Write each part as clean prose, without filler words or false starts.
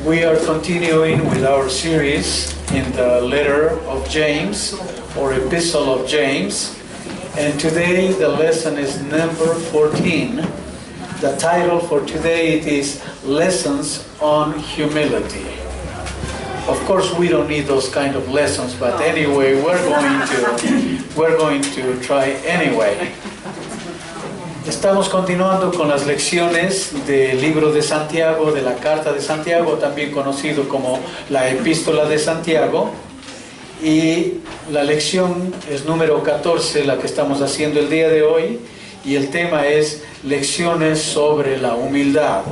We are continuing with our series in the letter of James, or epistle of James, and today the lesson is number 14. The title for today is Lessons on Humility. Of course, we don't need those kind of lessons, but anyway, we're going to try anyway. Estamos continuando con las lecciones del libro de Santiago, de la carta de Santiago, también conocido como la epístola de Santiago, y la lección es número 14, la que estamos haciendo el día de hoy, y el tema es lecciones sobre la humildad.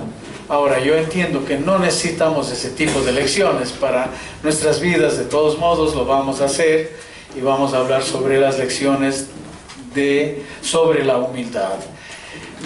Ahora, yo entiendo que no necesitamos ese tipo de lecciones para nuestras vidas, de todos modos lo vamos a hacer, y vamos a hablar sobre las lecciones sobre la humildad.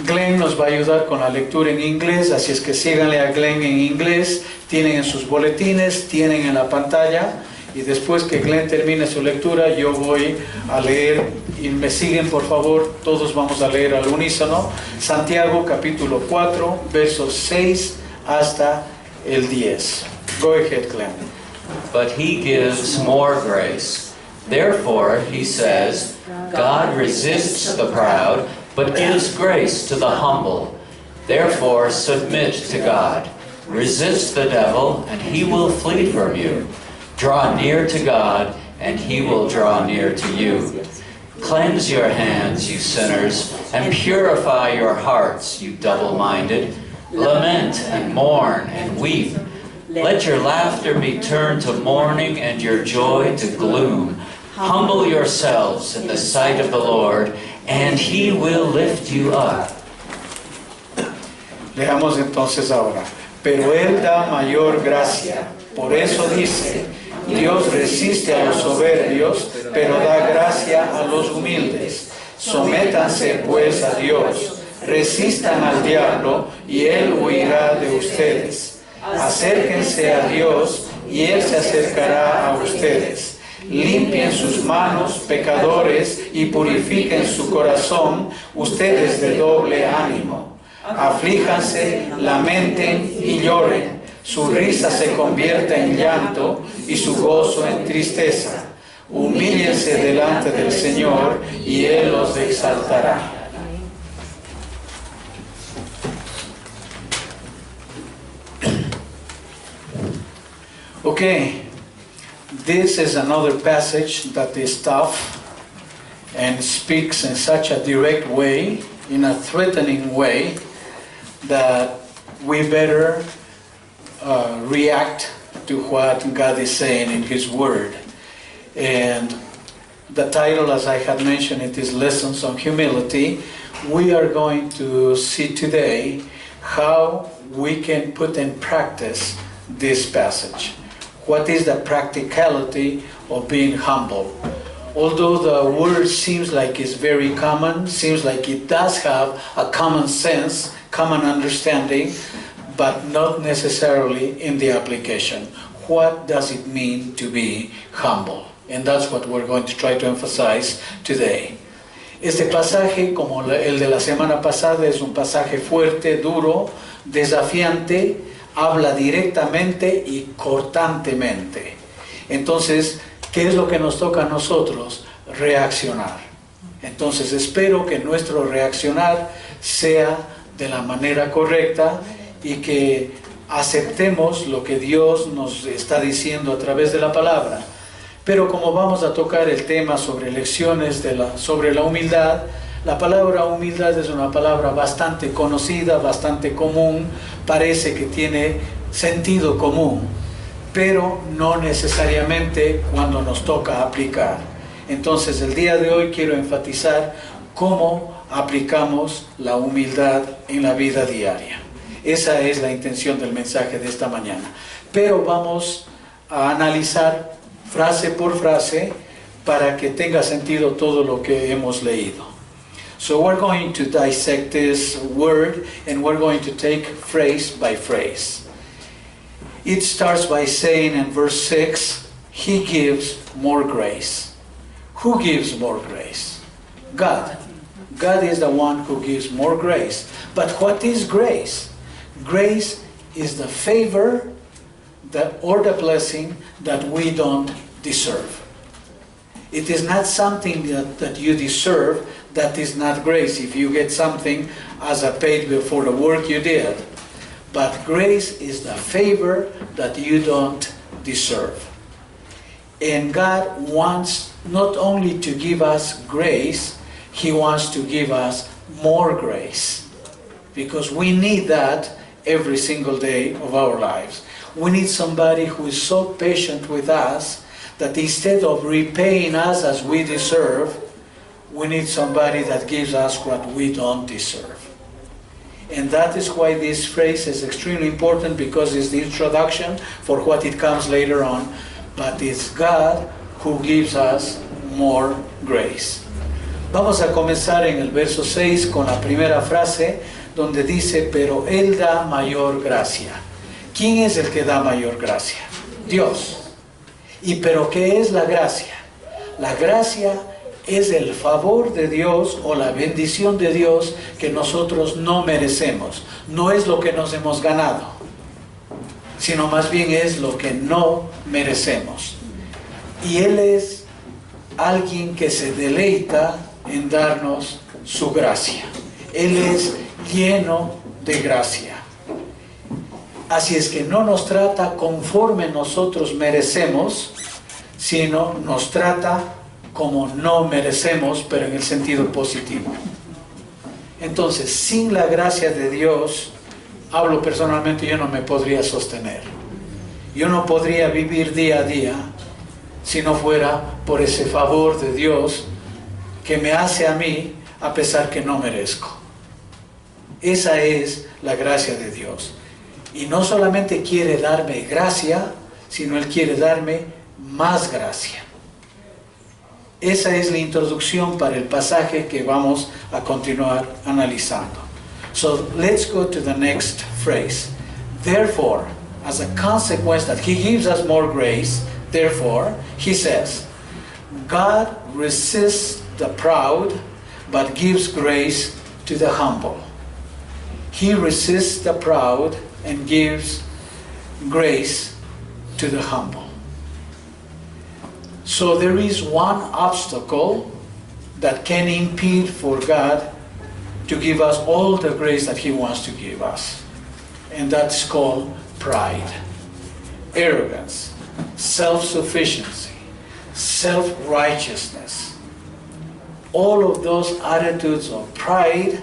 Glenn nos va a ayudar con la lectura en inglés, así es que síganle a Glenn en inglés, tienen en sus boletines, tienen en la pantalla, y después que Glenn termine su lectura yo voy a leer, y me siguen por favor, todos vamos a leer al unísono, Santiago capítulo 4, versos 6 hasta el 10. Go ahead, Glenn. But he gives more grace. Therefore, he says, God resists the proud, but gives grace to the humble. Therefore, submit to God. Resist the devil, and he will flee from you. Draw near to God, and he will draw near to you. Cleanse your hands, you sinners, and purify your hearts, you double-minded. Lament and mourn and weep. Let your laughter be turned to mourning and your joy to gloom. Humble yourselves in the sight of the Lord, and he will lift you up. Leamos entonces ahora. Pero él da mayor gracia. Por eso dice, Dios resiste a los soberbios, pero da gracia a los humildes. Sométanse pues a Dios. Resistan al diablo, y él huirá de ustedes. Acérquense a Dios, y él se acercará a ustedes. Limpien sus manos, pecadores, y purifiquen su corazón, ustedes de doble ánimo. Aflíjanse, lamenten y lloren. Su risa se convierta en llanto y su gozo en tristeza. Humíllense delante del Señor y Él los exaltará. Okay. This is another passage that is tough and speaks in such a direct way, in a threatening way, that we better react to what God is saying in His Word. And the title, as I had mentioned, it is Lessons on Humility. We are going to see today how we can put in practice this passage. What is the practicality of being humble? Although the word seems like it's very common, seems like it does have a common sense, common understanding, but not necessarily in the application. What does it mean to be humble? And that's what we're going to try to emphasize today. Este pasaje, como el de la semana pasada, es un pasaje fuerte, duro, desafiante, habla directamente y cortantemente. Entonces, ¿qué es lo que nos toca a nosotros? Reaccionar. Entonces, espero que nuestro reaccionar sea de la manera correcta y que aceptemos lo que Dios nos está diciendo a través de la palabra. Pero como vamos a tocar el tema sobre lecciones sobre la humildad, la palabra humildad es una palabra bastante conocida, bastante común, parece que tiene sentido común, pero no necesariamente cuando nos toca aplicar. Entonces el día de hoy quiero enfatizar cómo aplicamos la humildad en la vida diaria. Esa es la intención del mensaje de esta mañana. Pero vamos a analizar frase por frase para que tenga sentido todo lo que hemos leído. So we're going to dissect this word and we're going to take phrase by phrase. It starts by saying in verse 6, He gives more grace. Who gives more grace? God. God is the one who gives more grace. But what is grace? Grace is the favor or the blessing that we don't deserve. It is not something that you deserve, that is not grace. If you get something as a pay for the work you did. But grace is the favor that you don't deserve. And God wants not only to give us grace, He wants to give us more grace. Because we need that every single day of our lives. We need somebody who is so patient with us that instead of repaying us as we deserve, we need somebody that gives us what we don't deserve. And that is why this phrase is extremely important, because it's the introduction for what it comes later on. But it's God who gives us more grace. Vamos a comenzar en el verso 6 con la primera frase donde dice, pero Él da mayor gracia. ¿Quién es el que da mayor gracia? Dios. ¿Y pero qué es la gracia? La gracia es el favor de Dios o la bendición de Dios que nosotros no merecemos. No es lo que nos hemos ganado, sino más bien es lo que no merecemos. Y Él es alguien que se deleita en darnos su gracia. Él es lleno de gracia. Así es que no nos trata conforme nosotros merecemos, sino nos trata como no merecemos, pero en el sentido positivo. Entonces, sin la gracia de Dios, hablo personalmente, yo no me podría sostener. Yo no podría vivir día a día si no fuera por ese favor de Dios que me hace a mí a pesar que no merezco. Esa es la gracia de Dios. Y no solamente quiere darme gracia, sino Él quiere darme más gracia. Esa es la introducción para el pasaje que vamos a continuar analizando. So let's go to the next phrase. Therefore, as a consequence that He gives us more grace, therefore, He says, God resists the proud, but gives grace to the humble. He resists the proud and gives grace to the humble. So there is one obstacle that can impede for God to give us all the grace that He wants to give us. And that's called pride, arrogance, self-sufficiency, self-righteousness. All of those attitudes of pride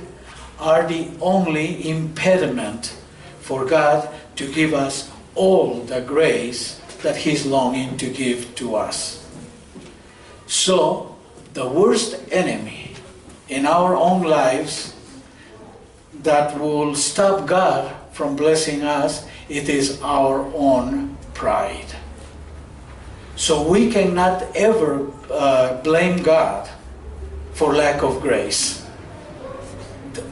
are the only impediment for God to give us all the grace that He's longing to give to us. So, the worst enemy in our own lives that will stop God from blessing us, it is our own pride. So we cannot ever blame God for lack of grace.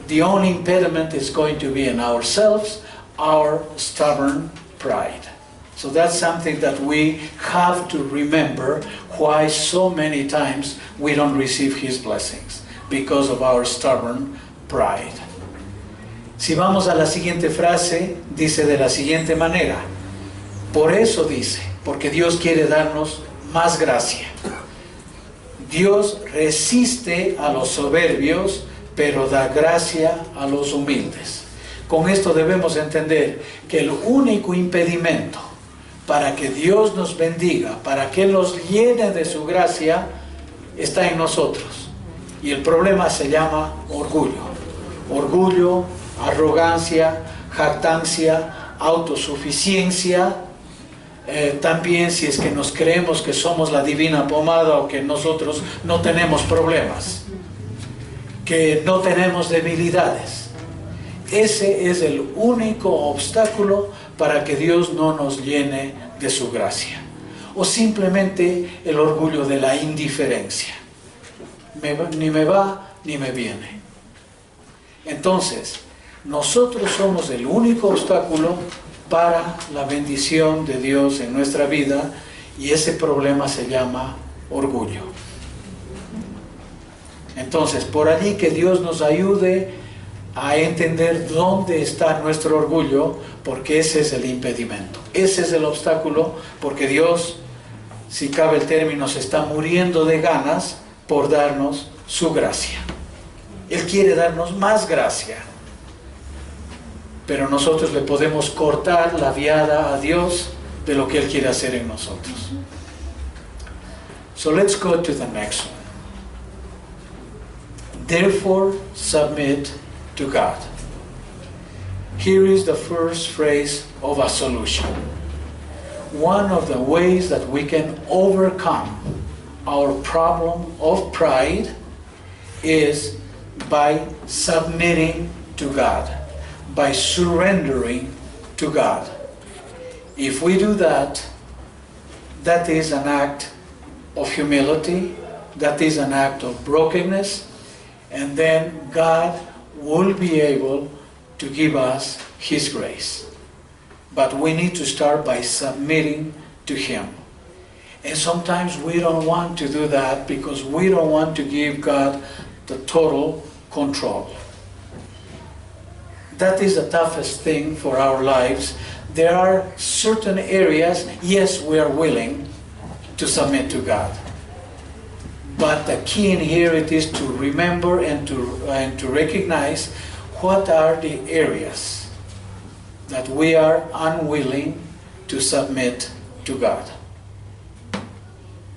The only impediment is going to be in ourselves, our stubborn pride. So that's something that we have to remember, why so many times we don't receive His blessings, because of our stubborn pride. Si vamos a la siguiente frase, dice de la siguiente manera, por eso dice, porque Dios quiere darnos más gracia. Dios resiste a los soberbios, pero da gracia a los humildes. Con esto debemos entender que el único impedimento para que Dios nos bendiga, para que Él nos llene de su gracia, está en nosotros. Y el problema se llama orgullo. Orgullo, arrogancia, jactancia, autosuficiencia. También si es que nos creemos que somos la divina pomada o que nosotros no tenemos problemas, que no tenemos debilidades. Ese es el único obstáculo para que Dios no nos llene de su gracia. O simplemente el orgullo de la indiferencia. Ni me va ni me viene. Entonces, nosotros somos el único obstáculo para la bendición de Dios en nuestra vida, y ese problema se llama orgullo. Entonces, por allí que Dios nos ayude a entender dónde está nuestro orgullo, porque ese es el impedimento, ese es el obstáculo, porque Dios, si cabe el término, se está muriendo de ganas por darnos su gracia. Él quiere darnos más gracia, pero nosotros le podemos cortar la viada a Dios de lo que Él quiere hacer en nosotros. So let's go to the next one. Therefore, submit to God. Here is the first phrase of a solution. One of the ways that we can overcome our problem of pride is by submitting to God, by surrendering to God. If we do that, that is an act of humility, that is an act of brokenness, and then God will be able to give us His grace. But we need to start by submitting to Him. And sometimes we don't want to do that because we don't want to give God the total control. That is the toughest thing for our lives. There are certain areas, yes, we are willing to submit to God. But the key in here it is to remember and to recognize what are the areas that we are unwilling to submit to God.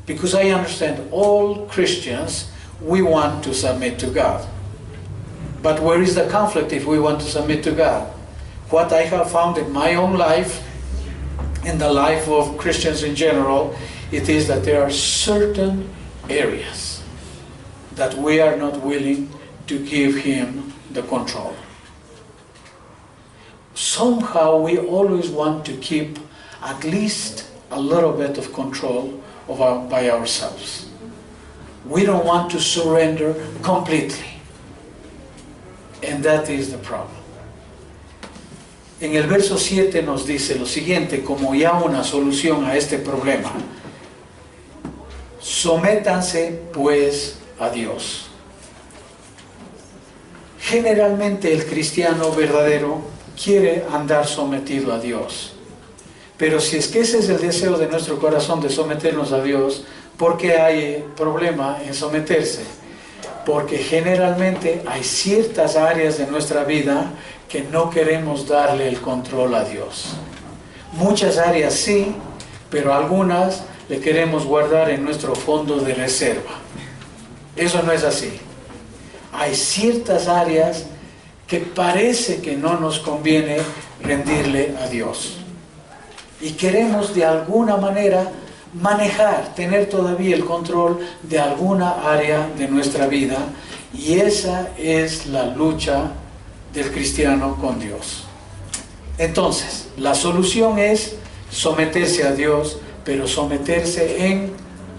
Because I understand all Christians, we want to submit to God. But where is the conflict if we want to submit to God? What I have found in my own life, in the life of Christians in general, it is that there are certain areas that we are not willing to give Him the control. Somehow we always want to keep at least a little bit of control by ourselves. We don't want to surrender completely. And that is the problem. En el verso 7 nos dice lo siguiente, como ya una solución a este problema. Sométanse pues a Dios. Generalmente el cristiano verdadero quiere andar sometido a Dios. Pero si es que ese es el deseo de nuestro corazón de someternos a Dios, ¿por qué hay problema en someterse? Porque generalmente hay ciertas áreas de nuestra vida que no queremos darle el control a Dios. Muchas áreas sí, pero algunas le queremos guardar en nuestro fondo de reserva. Eso no es así. Hay ciertas áreas que parece que no nos conviene rendirle a Dios. Y queremos de alguna manera manejar, tener todavía el control de alguna área de nuestra vida. Y esa es la lucha del cristiano con Dios. Entonces, la solución es someterse a Dios, pero someterse en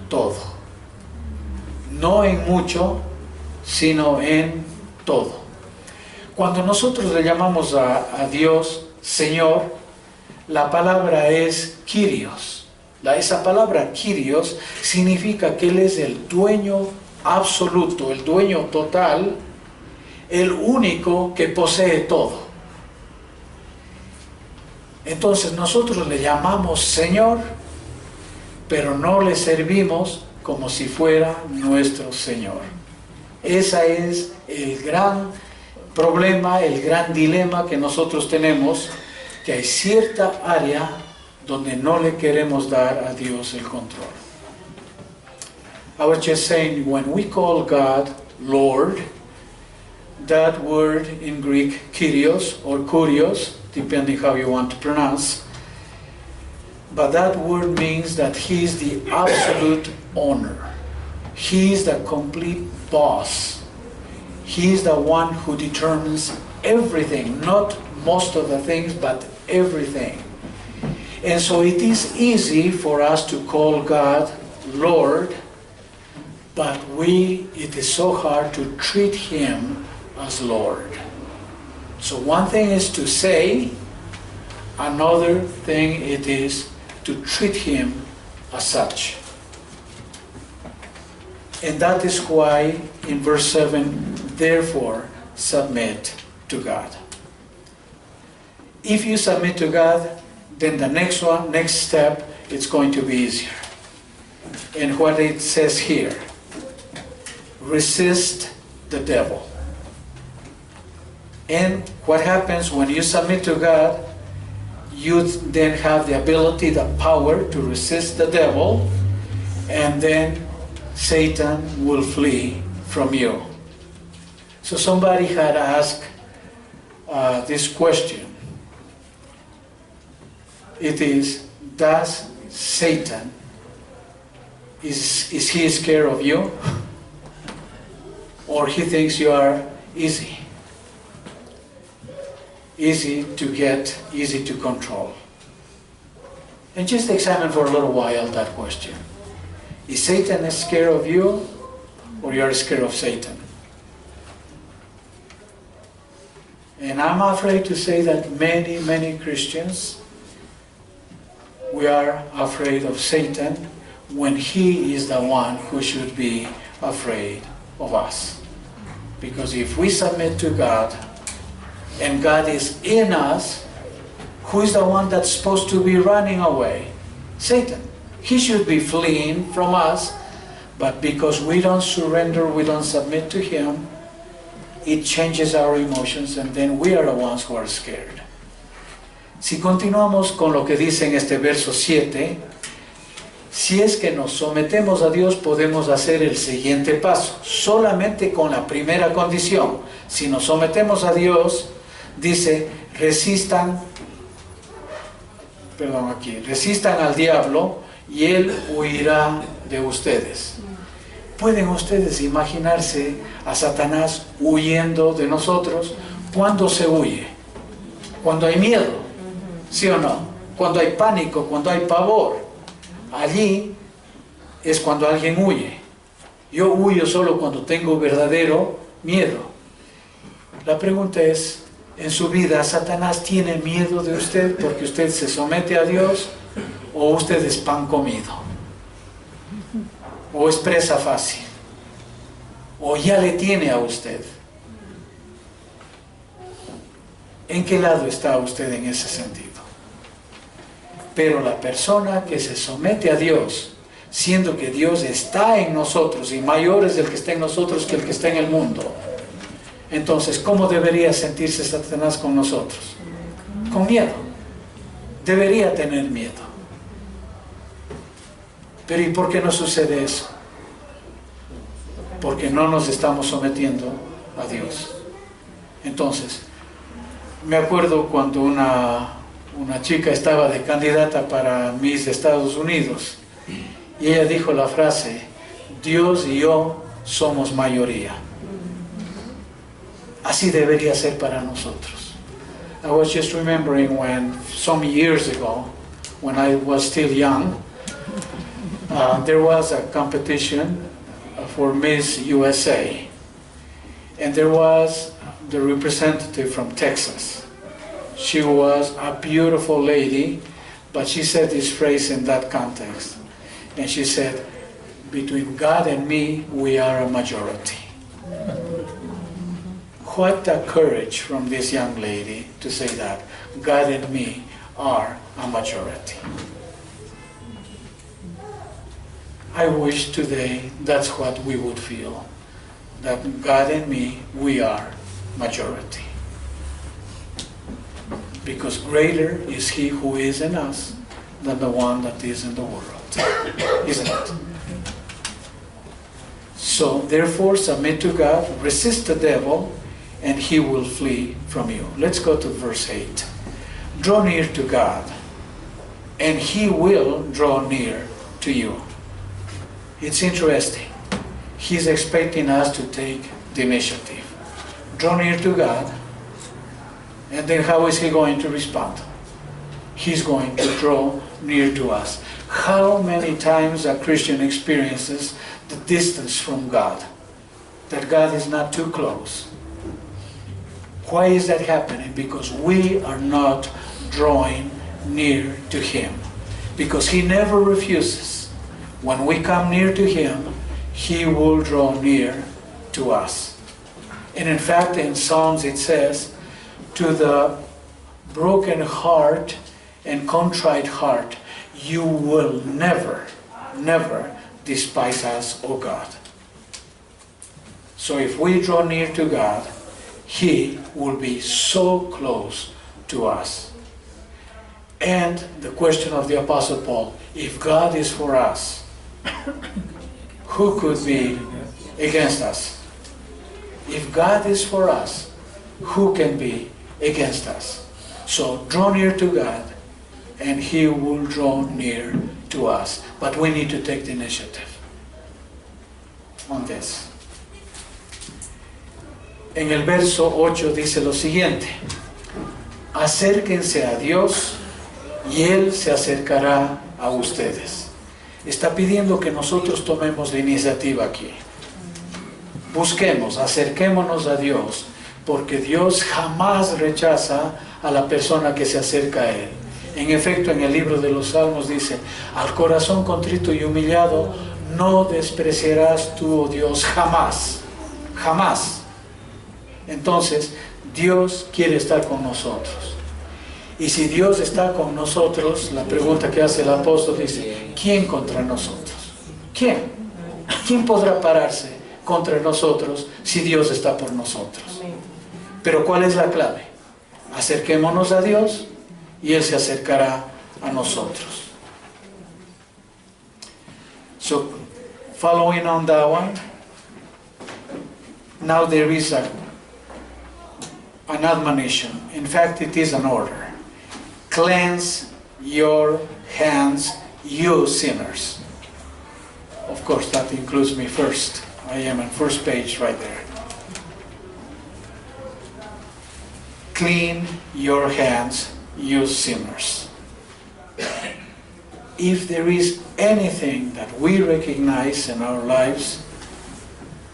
todo. No en mucho, sino en todo. Cuando nosotros le llamamos a Dios Señor, la palabra es Kyrios. Esa palabra Kyrios significa que Él es el dueño absoluto, el dueño total, el único que posee todo. Entonces nosotros le llamamos Señor, pero no le servimos como si fuera nuestro Señor. Ese es el gran problema, el gran dilema que nosotros tenemos, que hay cierta área donde no le queremos dar a Dios el control. I was just saying, when we call God Lord, that word in Greek, Kyrios or Kurios, depending how you want to pronounce, but that word means that He is the absolute owner. He is the complete boss. He is the one who determines everything, not most of the things, but everything. And so it is easy for us to call God Lord, but it is so hard to treat Him as Lord. So one thing is to say, another thing it is to treat Him as such. And that is why in verse 7, therefore submit to God. If you submit to God, then the next step, it's going to be easier. And what it says here, resist the devil. And what happens when you submit to God, you then have the ability, the power to resist the devil, and then Satan will flee from you. So somebody had asked this question. It is, does Satan, is he scared of you? Or he thinks you are easy? Easy to get, easy to control. And just examine for a little while that question. Is Satan scared of you, or you are scared of Satan? And I'm afraid to say that many, many Christians, we are afraid of Satan when he is the one who should be afraid of us. Because if we submit to God, and God is in us, who is the one that's supposed to be running away? Satan. He should be fleeing from us, but because we don't surrender, we don't submit to him, it changes our emotions, and then we are the ones who are scared. Si continuamos con lo que dice en este verso 7, si es que nos sometemos a Dios, podemos hacer el siguiente paso, solamente con la primera condición. Si nos sometemos a Dios, dice, resistan al diablo y él huirá de ustedes. ¿Pueden ustedes imaginarse a Satanás huyendo de nosotros? ¿Cuándo se huye? Cuando hay miedo, ¿sí o no? Cuando hay pánico, cuando hay pavor. Allí es cuando alguien huye. Yo huyo solo cuando tengo verdadero miedo. La pregunta es, en su vida, ¿Satanás tiene miedo de usted porque usted se somete a Dios, o usted es pan comido, o es presa fácil, o ya le tiene a usted? ¿En qué lado está usted en ese sentido? Pero la persona que se somete a Dios, siendo que Dios está en nosotros y mayor es el que está en nosotros que el que está en el mundo, entonces, ¿cómo debería sentirse Satanás con nosotros? Con miedo. Debería tener miedo. Pero ¿y por qué no sucede eso? Porque no nos estamos sometiendo a Dios. Entonces, me acuerdo cuando una chica estaba de candidata para Miss Estados Unidos, y ella dijo la frase, Dios y yo somos mayoría. Así debería ser para nosotros. I was just remembering when, some years ago, when I was still young, there was a competition for Miss USA. And there was the representative from Texas. She was a beautiful lady, but she said this phrase in that context. And she said, between God and me, we are a majority. What a courage from this young lady to say that. God and me are a majority. I wish today that's what we would feel. That God and me, we are majority. Because greater is He who is in us than the one that is in the world. Isn't it? So, therefore, submit to God, resist the devil, and he will flee from you. Let's go to verse 8. Draw near to God, and He will draw near to you. It's interesting. He's expecting us to take the initiative. Draw near to God, and then how is He going to respond? He's going to draw near to us. How many times a Christian experiences the distance from God? That God is not too close. Why is that happening? Because we are not drawing near to Him. Because He never refuses. When we come near to Him, He will draw near to us. And in fact, in Psalms it says to the broken heart and contrite heart, you will never, never despise us, O God. So if we draw near to God, He will be so close to us. And the question of the Apostle Paul, if God is for us, who could be against us? If God is for us, who can be against us? So draw near to God, and He will draw near to us. But we need to take the initiative on this. En el verso 8 dice lo siguiente: acérquense a Dios y Él se acercará a ustedes. Está pidiendo que nosotros tomemos la iniciativa aquí. Busquemos, acerquémonos a Dios, porque Dios jamás rechaza a la persona que se acerca a Él. En efecto, en el libro de los Salmos dice: al corazón contrito y humillado no despreciarás tú, oh Dios, jamás, jamás. Entonces, Dios quiere estar con nosotros. Y si Dios está con nosotros, la pregunta que hace el apóstol dice: ¿quién contra nosotros? ¿Quién? ¿Quién podrá pararse contra nosotros si Dios está por nosotros? Pero ¿cuál es la clave? Acerquémonos a Dios y Él se acercará a nosotros. So, following on that one, now there is an admonition. In fact, it is an order. Cleanse your hands, you sinners. Of course, that includes me first. I am on first page right there. Clean your hands, you sinners. If there is anything that we recognize in our lives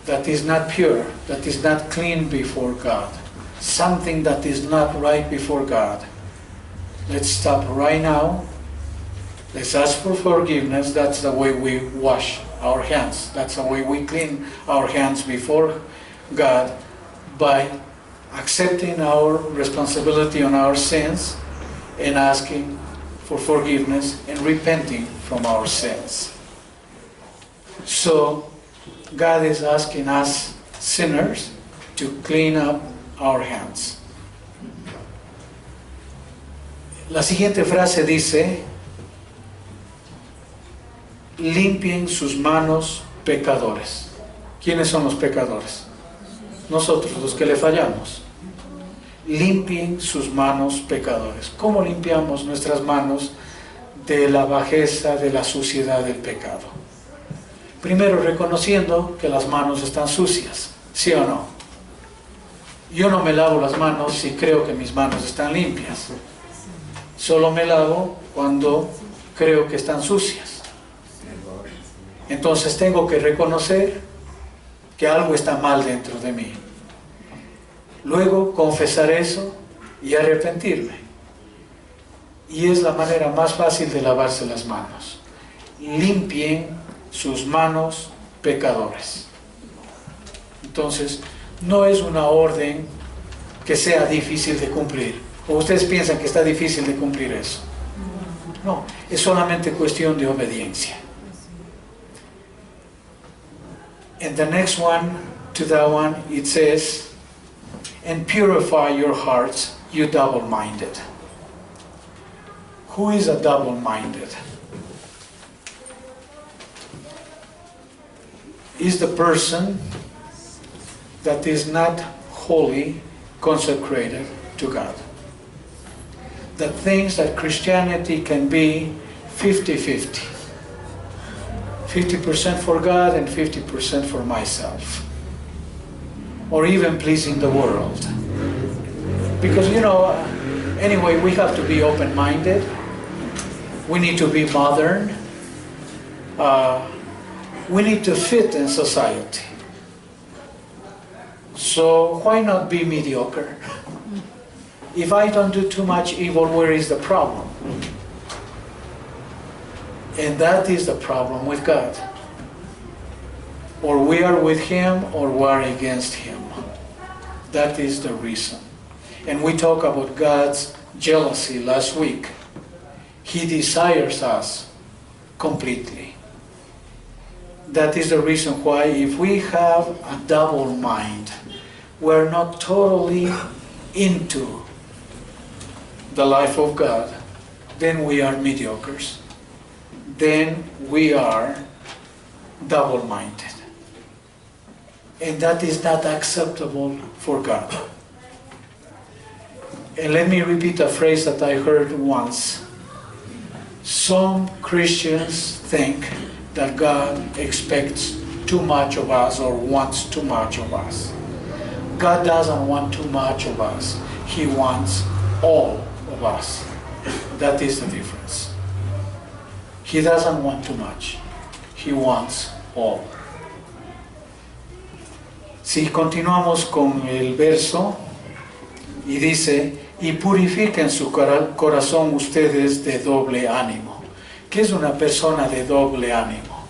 that is not pure, that is not clean before God, something that is not right before God, let's stop right now. Let's ask for forgiveness. That's the way we wash our hands. That's the way we clean our hands before God, by accepting our responsibility on our sins and asking for forgiveness and repenting from our sins. So God is asking us sinners to clean up our hands. La siguiente frase dice: limpien sus manos, pecadores. ¿Quiénes son los pecadores? Nosotros, los que le fallamos. Limpien sus manos, pecadores. ¿Cómo limpiamos nuestras manos de la bajeza, de la suciedad del pecado? Primero, reconociendo que las manos están sucias, ¿sí o no? Yo no me lavo las manos si creo que mis manos están limpias. Solo me lavo cuando creo que están sucias. Entonces tengo que reconocer que algo está mal dentro de mí. Luego confesar eso y arrepentirme. Y es la manera más fácil de lavarse las manos. Limpien sus manos, pecadores. Entonces, no es una orden que sea difícil de cumplir. ¿O ustedes piensan que está difícil de cumplir eso? No, es solamente cuestión de obediencia. And the next one, to that one, it says, and purify your hearts, you double-minded. Who is a double-minded? Is the person that is not wholly consecrated to God. That thinks that Christianity can be 50-50. 50% for God and 50% for myself. Or even pleasing the world. Because, anyway, we have to be open-minded. We need to be modern. We need to fit in society. So why not be mediocre? If I don't do too much evil, where is the problem? And that is the problem with God. Or we are with Him or we are against Him. That is the reason. And we talked about God's jealousy last week. He desires us completely. That is the reason why if we have a double mind, we're not totally into the life of God, then we are mediocres. Then we are double-minded. And that is not acceptable for God. And let me repeat a phrase that I heard once. Some Christians think that God expects too much of us or wants too much of us. God doesn't want too much of us. He wants all of us. That is the difference. He doesn't want too much. He wants all. Si continuamos con el verso, y dice, y purifiquen su corazón ustedes de doble ánimo. ¿Qué es una persona de doble ánimo?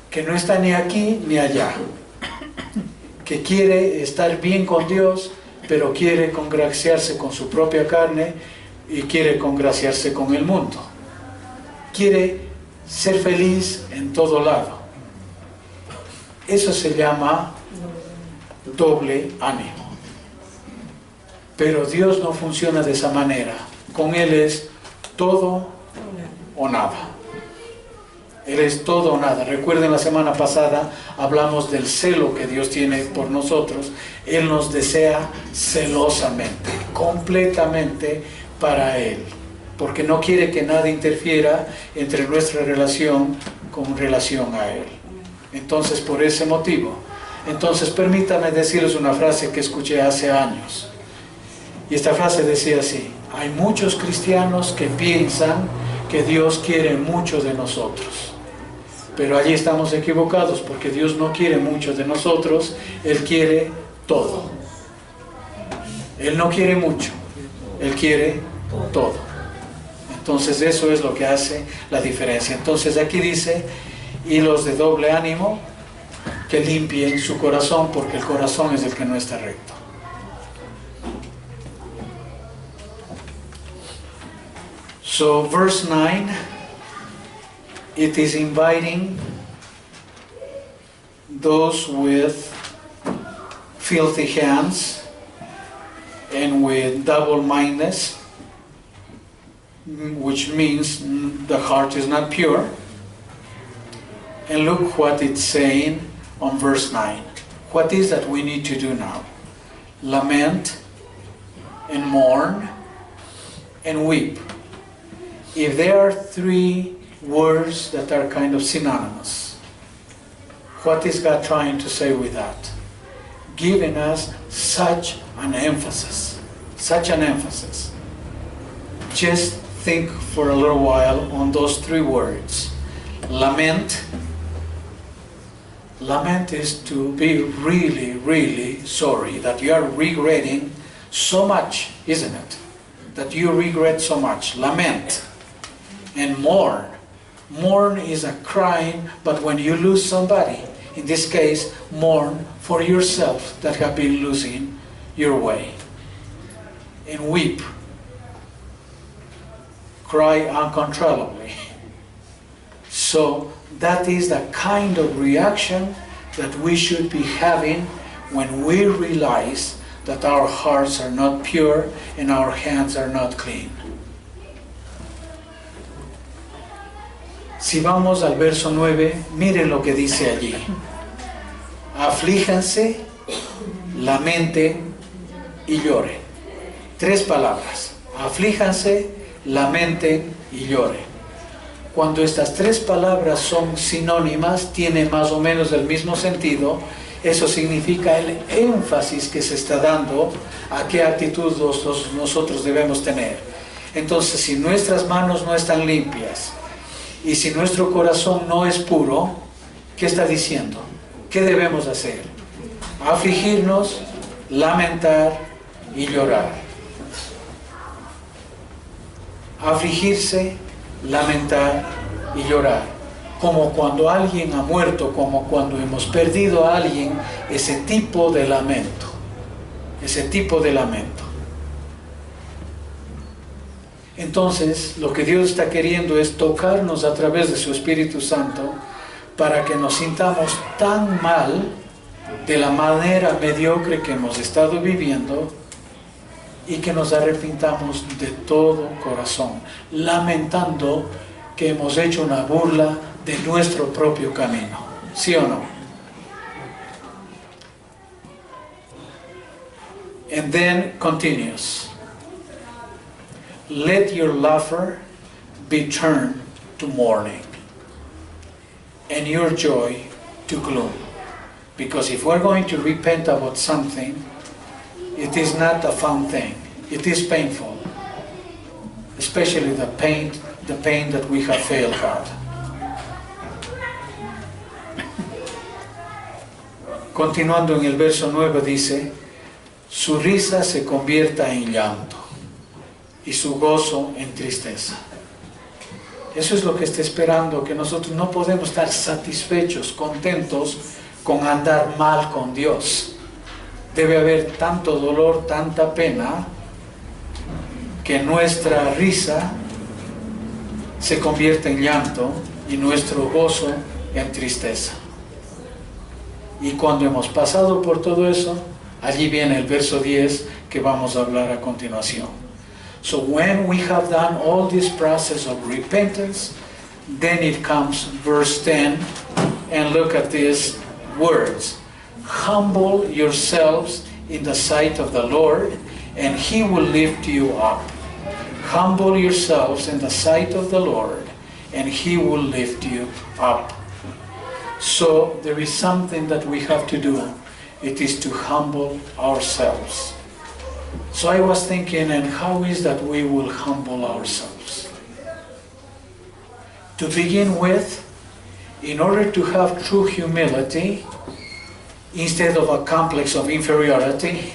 Que no está ni aquí ni allá. Que quiere estar bien con Dios, pero quiere congraciarse con su propia carne y quiere congraciarse con el mundo. Quiere ser feliz en todo lado. Eso se llama doble ánimo. Pero Dios no funciona de esa manera. Con Él es todo o nada. Él es todo o nada. Recuerden, la semana pasada hablamos del celo que Dios tiene por nosotros. Él nos desea celosamente, completamente para Él, porque no quiere que nada interfiera entre nuestra relación con relación a Él. Entonces, por ese motivo. Entonces, permítame decirles una frase que escuché hace años. Y esta frase decía así: hay muchos cristianos que piensan que Dios quiere mucho de nosotros. Pero allí estamos equivocados, porque Dios no quiere mucho de nosotros, Él quiere todo. Él no quiere mucho, Él quiere todo. Entonces eso es lo que hace la diferencia. Entonces aquí dice, y los de doble ánimo, que limpien su corazón, porque el corazón es el que no está recto. So verse 9, it is inviting those with filthy hands and with double-mindedness, which means the heart is not pure. And look what it's saying on verse 9. What is that we need to do now? Lament and mourn and weep. If there are three words that are kind of synonymous, what is God trying to say with that? Giving us such an emphasis, such an emphasis. Just think for a little while on those three words. Lament. Lament is to be really, really sorry, that you are regretting so much, isn't it? That you regret so much. Lament. And mourn. Mourn is a crying, but when you lose somebody, in this case, mourn for yourself that have been losing your way. And weep. Cry uncontrollably. So that is the kind of reaction that we should be having when we realize that our hearts are not pure and our hands are not clean. Si vamos al verso 9, miren lo que dice allí. Aflíjanse, lamenten y lloren. Tres palabras. Aflíjanse, lamenten y lloren. Cuando estas tres palabras son sinónimas, tienen más o menos el mismo sentido, eso significa el énfasis que se está dando a qué actitud nosotros debemos tener. Entonces, si nuestras manos no están limpias, y si nuestro corazón no es puro, ¿qué está diciendo? ¿Qué debemos hacer? Afligirnos, lamentar y llorar. Afligirse, lamentar y llorar. Como cuando alguien ha muerto, como cuando hemos perdido a alguien, ese tipo de lamento. Ese tipo de lamento. Entonces, lo que Dios está queriendo es tocarnos a través de su Espíritu Santo para que nos sintamos tan mal de la manera mediocre que hemos estado viviendo y que nos arrepintamos de todo corazón, lamentando que hemos hecho una burla de nuestro propio camino. ¿Sí o no? And then continues. Let your laughter be turned to mourning, and your joy to gloom. Because if we're going to repent about something, it is not a fun thing. It is painful, especially the pain that we have failed God. Continuando en el verso 9 dice, su risa se convierta en llanto y su gozo en tristeza. Eso es lo que está esperando, que nosotros no podemos estar satisfechos, contentos con andar mal con Dios. Debe haber tanto dolor, tanta pena, que nuestra risa se convierte en llanto y nuestro gozo en tristeza. Y cuando hemos pasado por todo eso, allí viene el verso 10 que vamos a hablar a continuación. So when we have done all this process of repentance, then it comes verse 10, and look at these words. Humble yourselves in the sight of the Lord, and He will lift you up. Humble yourselves in the sight of the Lord, and He will lift you up. So there is something that we have to do. It is to humble ourselves. So I was thinking, and how is that we will humble ourselves? To begin with, in order to have true humility, instead of a complex of inferiority,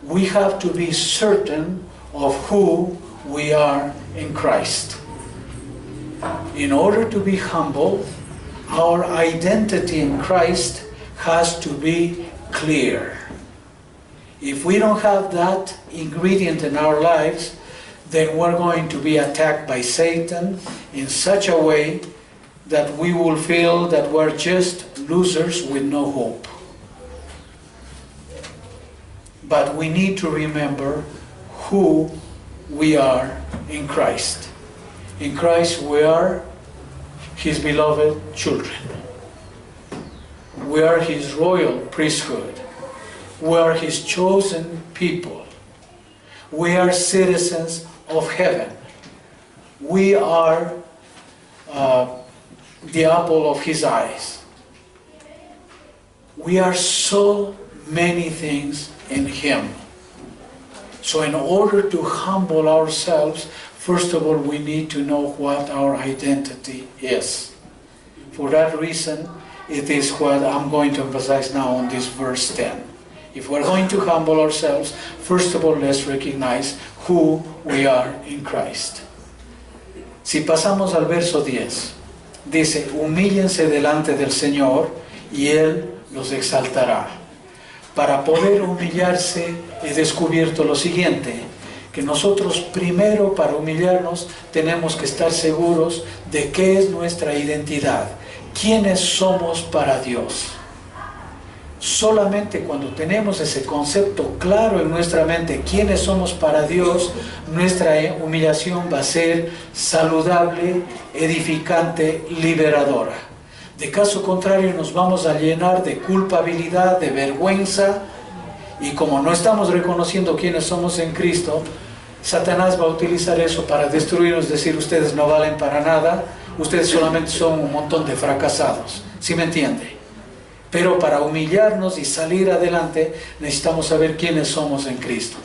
we have to be certain of who we are in Christ. In order to be humble, our identity in Christ has to be clear. If we don't have that ingredient in our lives, then we're going to be attacked by Satan in such a way that we will feel that we're just losers with no hope. But we need to remember who we are in Christ. In Christ we are His beloved children. We are His royal priesthood. We are His chosen people. We are citizens of heaven. We are the apple of His eyes. We are so many things in Him. So in order to humble ourselves, first of all, we need to know what our identity is. For that reason, it is what I'm going to emphasize now on this verse 10. If we're going to humble ourselves, first of all, let's recognize who we are in Christ. Si pasamos al verso 10, dice, humíllense delante del Señor y Él los exaltará. Para poder humillarse, he descubierto lo siguiente, que nosotros primero para humillarnos tenemos que estar seguros de qué es nuestra identidad, quiénes somos para Dios. Solamente cuando tenemos ese concepto claro en nuestra mente, quiénes somos para Dios, nuestra humillación va a ser saludable, edificante, liberadora. De caso contrario nos vamos a llenar de culpabilidad, de vergüenza, y como no estamos reconociendo quiénes somos en Cristo, Satanás va a utilizar eso para destruirnos, decir ustedes no valen para nada, ustedes solamente son un montón de fracasados. ¿Sí me entiende? Pero para humillarnos y salir adelante necesitamos saber quiénes somos en Cristo.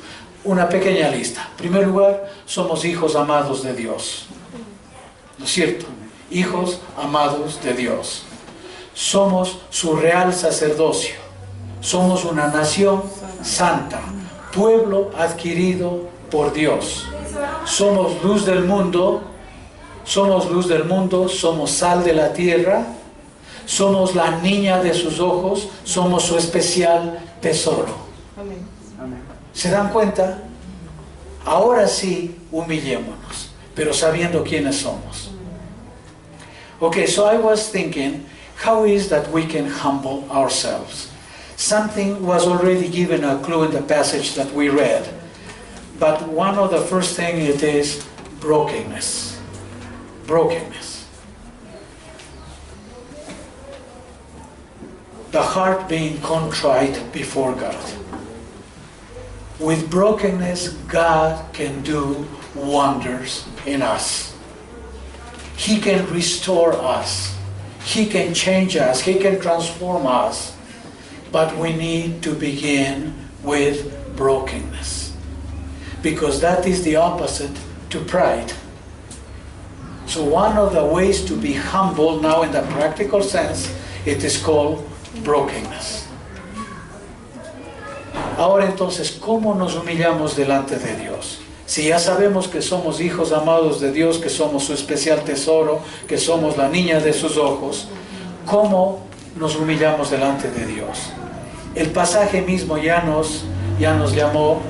Una pequeña lista. En primer lugar, somos hijos amados de Dios. ¿No es cierto? Hijos amados de Dios. Somos su real sacerdocio. Somos una nación santa, pueblo adquirido por Dios. Somos luz del mundo, somos sal de la tierra, somos la niña de sus ojos, somos su especial tesoro. ¿Se dan cuenta? Ahora sí, humillémonos, pero sabiendo quiénes somos. Okay, so I was thinking, how is that we can humble ourselves? Something was already given a clue in the passage that we read. But one of the first things it is brokenness. Brokenness. The heart being contrite before God. With brokenness, God can do wonders in us. He can restore us. He can change us. He can transform us. But we need to begin with brokenness. Because that is the opposite to pride. So one of the ways to be humble now in the practical sense, it is called brokenness. Ahora entonces, ¿cómo nos humillamos delante de Dios? Si ya sabemos que somos hijos amados de Dios, que somos su especial tesoro, que somos la niña de sus ojos, ¿cómo nos humillamos delante de Dios? El pasaje mismo ya nos llamó,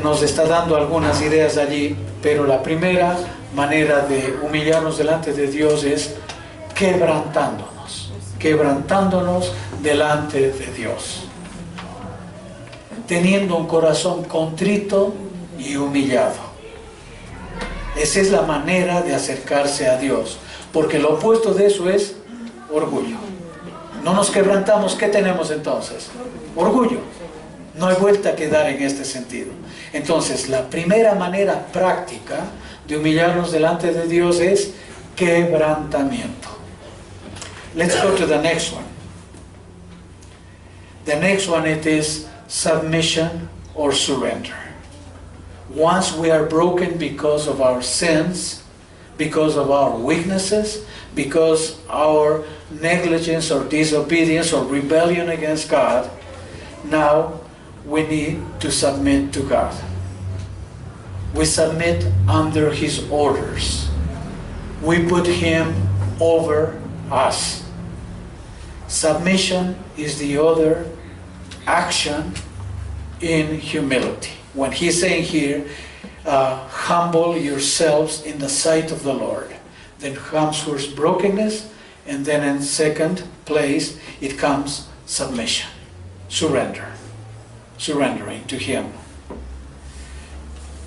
nos está dando algunas ideas allí, pero la primera manera de humillarnos delante de Dios es quebrantándonos delante de Dios. Teniendo un corazón contrito y humillado. Esa es la manera de acercarse a Dios, porque lo opuesto de eso es orgullo. No nos quebrantamos, ¿qué tenemos entonces? Orgullo. No hay vuelta que dar en este sentido. Entonces, la primera manera práctica de humillarnos delante de Dios es quebrantamiento. Let's go to the next one. The next one, it is submission or surrender. Once we are broken because of our sins, because of our weaknesses, because our negligence or disobedience or rebellion against God, now we need to submit to God. We submit under His orders. We put Him over us. Submission is the other action in humility. When he's saying here, humble yourselves in the sight of the Lord, then comes first brokenness, and then in second place it comes submission, surrendering to Him.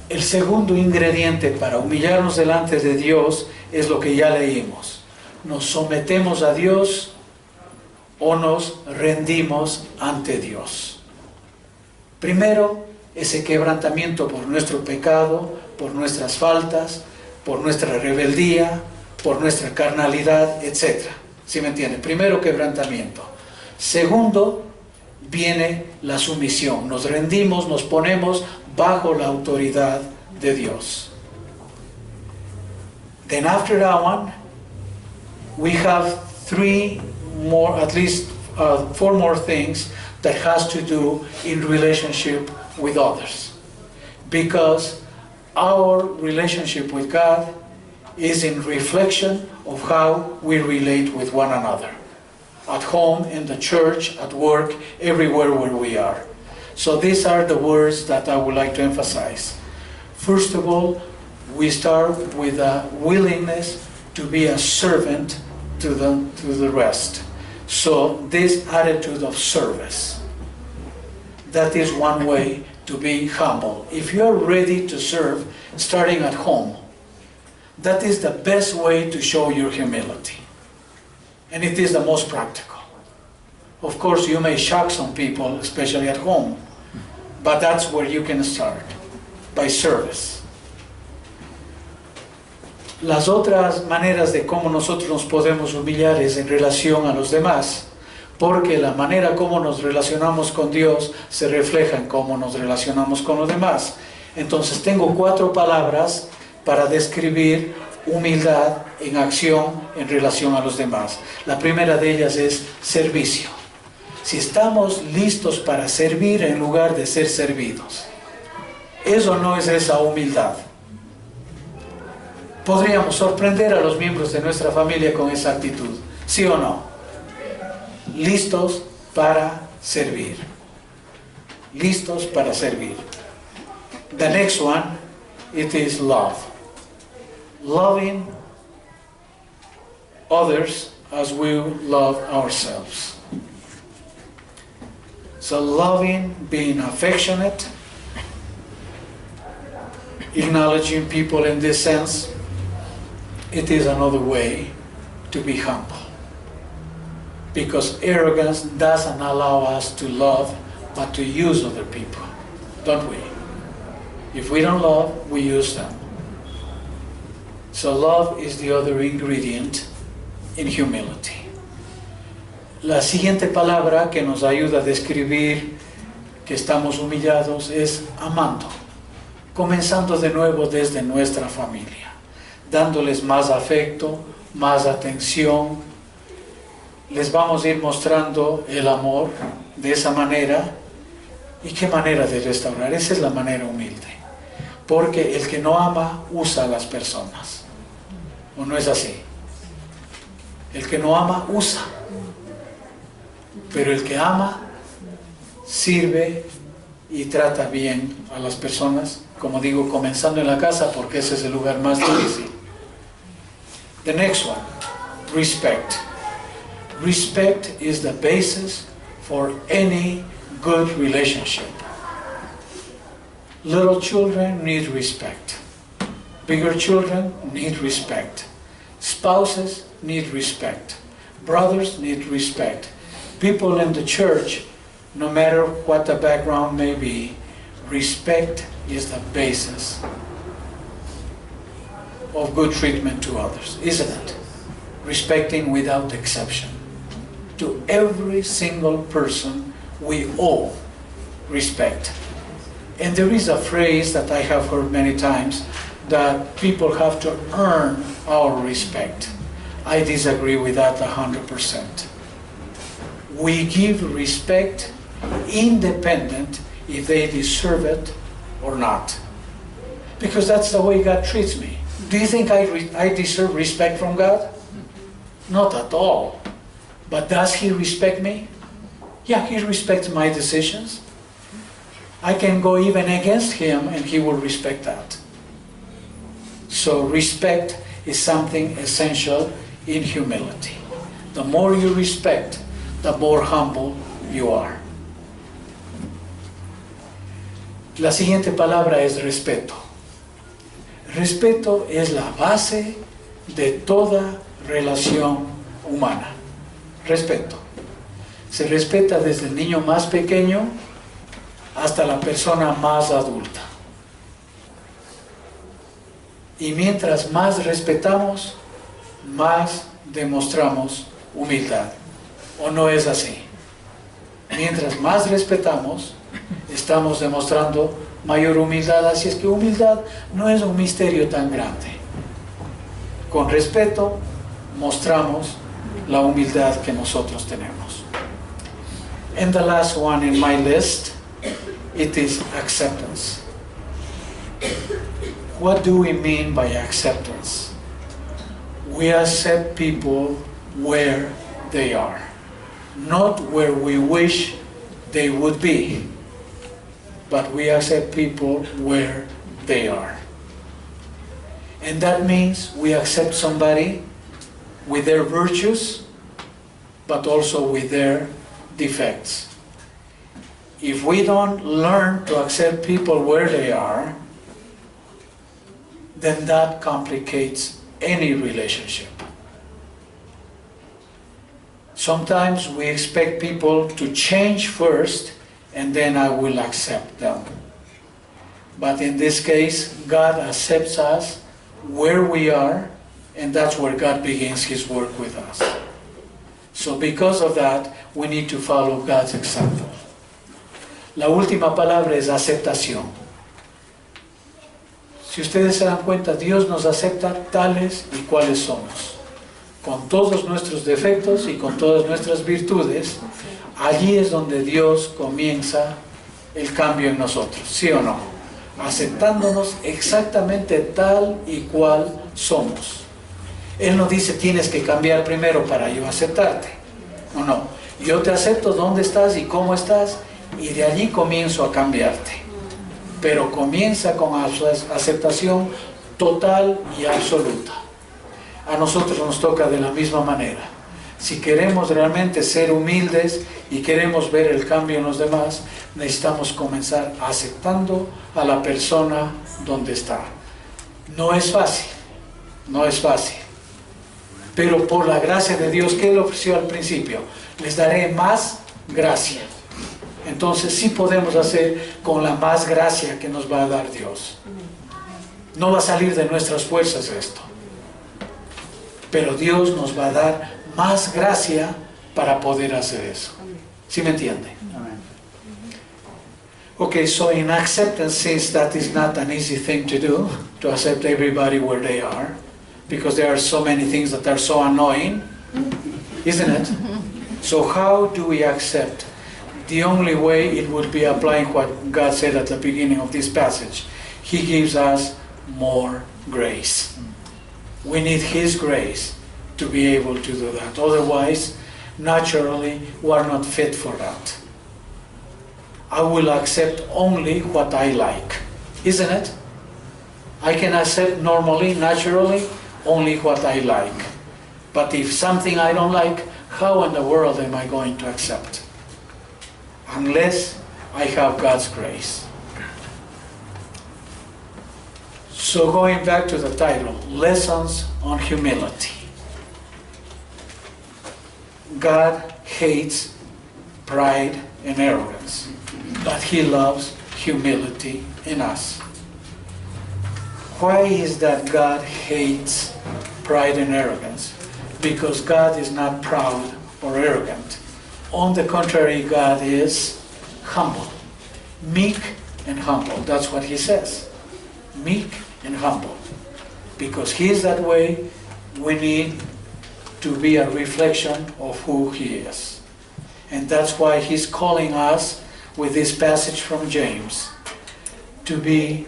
El segundo ingrediente para humillarnos delante de Dios es lo que ya leímos. Nos sometemos a Dios o nos rendimos ante Dios. Primero, ese quebrantamiento por nuestro pecado, por nuestras faltas, por nuestra rebeldía, por nuestra carnalidad, etc. ¿Sí me entiende? Primero, quebrantamiento. Segundo, viene la sumisión. Nos rendimos, nos ponemos bajo la autoridad de Dios. Then after that one, we have at least four more things that has to do in relationship with others. Because our relationship with God is in reflection of how we relate with one another. At home, in the church, at work, everywhere where we are. So these are the words that I would like to emphasize. First of all, we start with a willingness to be a servant to the rest. So this attitude of service, that is one way to be humble. If you are ready to serve, starting at home, that is the best way to show your humility. And it is the most practical. Of course, you may shock some people, especially at home, but that's where you can start, by service. Las otras maneras de cómo nosotros nos podemos humillar es en relación a los demás, porque la manera como nos relacionamos con Dios se refleja en cómo nos relacionamos con los demás. Entonces tengo 4 palabras para describir humildad en acción en relación a los demás. La primera de ellas es servicio. Si estamos listos para servir en lugar de ser servidos, eso no es esa humildad. Podríamos sorprender a los miembros de nuestra familia con esa actitud, ¿sí o no? Listos para servir. Listos para servir. The next one, it is love. Loving others as we love ourselves. So loving, being affectionate, acknowledging people in this sense, it is another way to be humble. Because arrogance doesn't allow us to love, but to use other people, don't we? If we don't love, we use them. So love is the other ingredient in humility. La siguiente palabra que nos ayuda a describir que estamos humillados es amando, comenzando de nuevo desde nuestra familia, dándoles más afecto, más atención. Les vamos a ir mostrando el amor de esa manera. ¿Y qué manera de restaurar? Esa es la manera humilde. Porque el que no ama usa a las personas. ¿O no es así? El que no ama usa. Pero el que ama sirve y trata bien a las personas. Como digo, comenzando en la casa, porque ese es el lugar más difícil. The next one, respect. Respect is the basis for any good relationship. Little children need respect. Bigger children need respect. Spouses need respect. Brothers need respect. People in the church, no matter what the background may be, respect is the basis of good treatment to others, isn't it? Respecting without exception. To every single person we owe respect. And there is a phrase that I have heard many times, that people have to earn our respect. I disagree with that 100%. We give respect independent if they deserve it or not. Because that's the way God treats me. Do you think I deserve respect from God? Not at all. But does He respect me? Yeah, He respects my decisions. I can go even against Him and He will respect that. So respect is something essential in humility. The more you respect, the more humble you are. La siguiente palabra es respeto. Respeto es la base de toda relación humana. Respeto. Se respeta desde el niño más pequeño hasta la persona más adulta. Y mientras más respetamos, más demostramos humildad. ¿O no es así? Mientras más respetamos, estamos demostrando mayor humildad. Así es que humildad no es un misterio tan grande. Con respeto, mostramos la humildad que nosotros tenemos. And the last one in my list, it is acceptance. What do we mean by acceptance? We accept people where they are, not where we wish they would be, but we accept people where they are. And that means we accept somebody with their virtues, but also with their defects. If we don't learn to accept people where they are, then that complicates any relationship. Sometimes we expect people to change first, and then I will accept them. But in this case, God accepts us where we are, and that's where God begins His work with us. So because of that, we need to follow God's example. La última palabra es aceptación. Si ustedes se dan cuenta, Dios nos acepta tales y cuales somos, con todos nuestros defectos y con todas nuestras virtudes. Allí es donde Dios comienza el cambio en nosotros, ¿sí o no? Aceptándonos exactamente tal y cual somos. Él no dice tienes que cambiar primero para yo aceptarte. No, yo te acepto donde estás y cómo estás, y de allí comienzo a cambiarte. pero comienza con aceptación total y absoluta. A nosotros nos toca de la misma manera. Si queremos realmente ser humildes y queremos ver el cambio en los demás, necesitamos comenzar aceptando a la persona donde está. No es fácil, no es fácil. Pero por la gracia de Dios, ¿qué le ofreció al principio? Les daré más gracia. Entonces sí podemos hacer con la más gracia que nos va a dar Dios. No va a salir de nuestras fuerzas esto. Pero Dios nos va a dar más gracia para poder hacer eso. ¿Sí me entiende? Okay, so in acceptance, since that is not an easy thing to do, to accept everybody where they are, because there are so many things that are so annoying, isn't it? So how do we accept? The only way it would be applying what God said at the beginning of this passage. He gives us more grace. We need His grace to be able to do that. Otherwise, naturally, we are not fit for that. I will accept only what I like, isn't it? I can accept normally, naturally, only what I like. But if something I don't like, how in the world am I going to accept? Unless I have God's grace. So going back to the title, Lessons on Humility. God hates pride and arrogance, but He loves humility in us. Why is that God hates pride and arrogance? Because God is not proud or arrogant. On the contrary, God is humble, meek and humble. That's what He says, meek and humble. Because He is that way, we need to be a reflection of who He is. And that's why He's calling us with this passage from James to be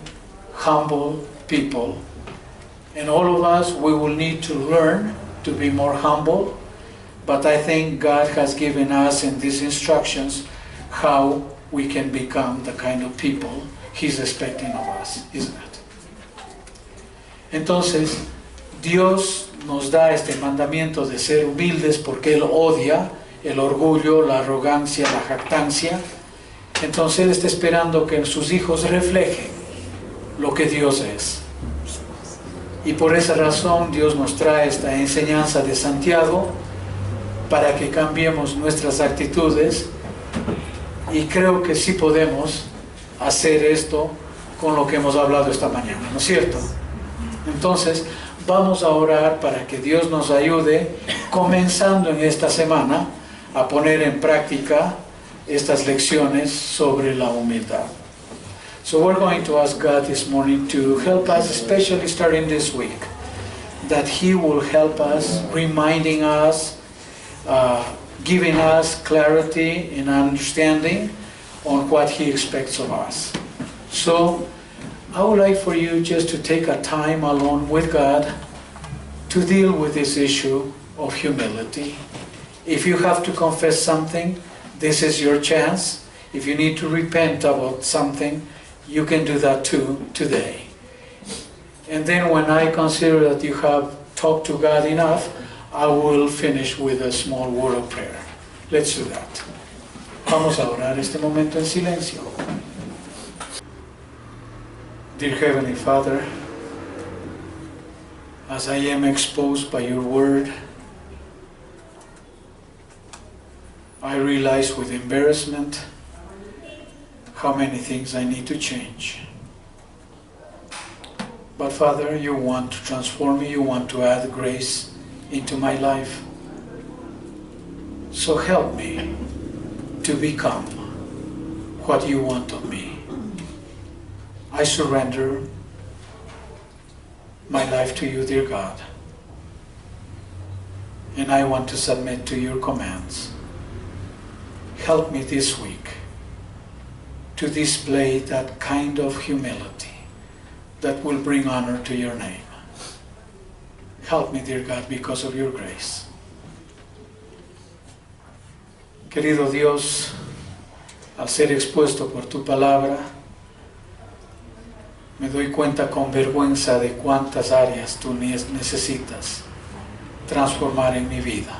humble people. And all of us, we will need to learn to be more humble. But I think God has given us in these instructions how we can become the kind of people He's expecting of us, isn't it? Entonces, Dios nos da este mandamiento de ser humildes porque Él odia el orgullo, la arrogancia, la jactancia. Entonces Él está esperando que sus hijos reflejen lo que Dios es. Y por esa razón Dios nos trae esta enseñanza de Santiago para que cambiemos nuestras actitudes, y creo que sí podemos hacer esto con lo que hemos hablado esta mañana, ¿no es cierto? Entonces vamos a orar para que Dios nos ayude, comenzando en esta semana, a poner en práctica estas lecciones sobre la humildad. So we're going to ask God this morning to help us, especially starting this week, that He will help us, reminding us, giving us clarity and understanding on what He expects of us. So I would like for you just to take a time alone with God to deal with this issue of humility. If you have to confess something, this is your chance. If you need to repent about something, you can do that too today. And then when I consider that you have talked to God enough, I will finish with a small word of prayer. Let's do that. Vamos a orar este momento en silencio. Dear Heavenly Father, as I am exposed by your word, I realize with embarrassment how many things I need to change. But Father, you want to transform me, you want to add grace into my life. So help me to become what you want of me. I surrender my life to you, dear God. And I want to submit to your commands. Help me this week to display that kind of humility that will bring honor to your name. Help me, dear God, because of your grace. Querido Dios, al ser expuesto por tu palabra, me doy cuenta con vergüenza de cuántas áreas tú necesitas transformar en mi vida.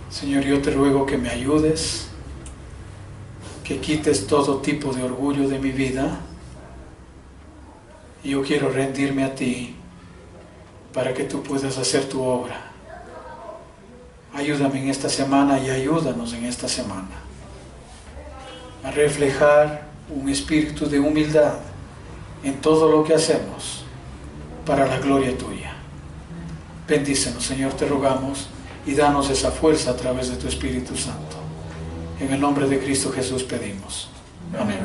Señor, yo te ruego que me ayudes, que quites todo tipo de orgullo de mi vida. Y yo quiero rendirme a ti para que tú puedas hacer tu obra. Ayúdame en esta semana y ayúdanos en esta semana a reflejar un espíritu de humildad en todo lo que hacemos para la gloria tuya. Bendícenos, Señor, te rogamos, y danos esa fuerza a través de tu Espíritu Santo. En el nombre de Cristo Jesús pedimos. Amén.